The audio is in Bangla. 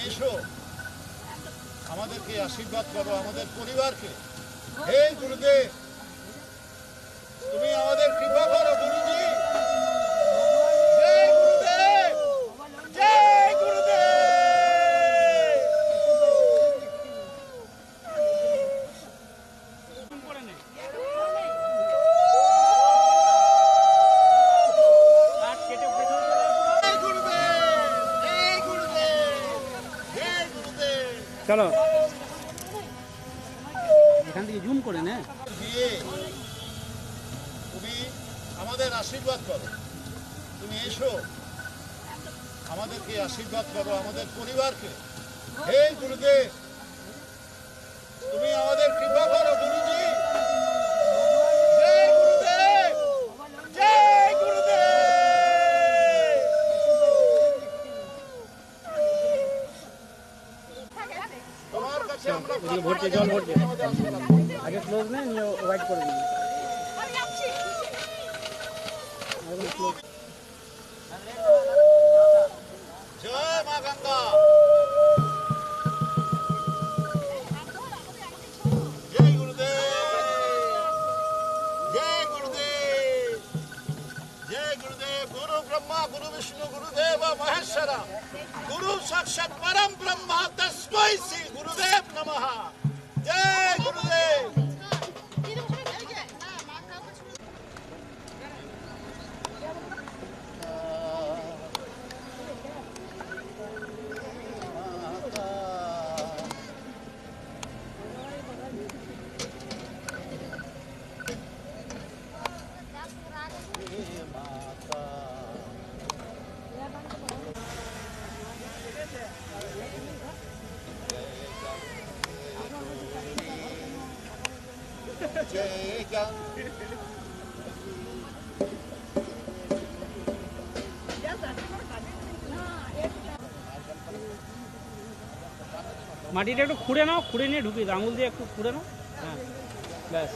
এসো, আমাদেরকে আশীর্বাদ করো, আমাদের পরিবারকে। হে গুরুদেব, তুমি আমাদের কৃপা করো গুরুজি। জয় গুরুদেব, জয় গুরুদেব। চলো এখান থেকে জুম করে নে। দিয়ে তুমি আমাদের আশীর্বাদ করো, তুমি এসো, আমাদেরকে আশীর্বাদ করো, আমাদের পরিবারকে। হে গুরুদেব, তুমি আমাদের কৃপা করো গুরুজি। জয় গুরুদেব, জয় গুরুদেব। তোমার কাছে আমরা ভর্তি জল ভর্তি আগে ক্লোজ নেই নিয়ে হোয়াইট করে দিবি। জয় মা গঙ্গা। জয় গুরুদেব, জয় গুরুদেব, জয় গুরুদেব। গুরু ব্রহ্মা গুরু বিষ্ণু গুরুদেব মহেশ্বর, গুরু সাক্ষাৎ পরম ব্রহ্ম তস্मै শ্রী গুরুদেব নমঃ। জয় গুরুদেব। জয় গঙ্গা। মাটিটা একটু খুঁড়ে নাও, খুঁড়ে নিয়ে ঢুকিয়ে দাও, আঙুল দিয়ে একটু খুঁড়ে নাও। হ্যাঁ ব্যাস।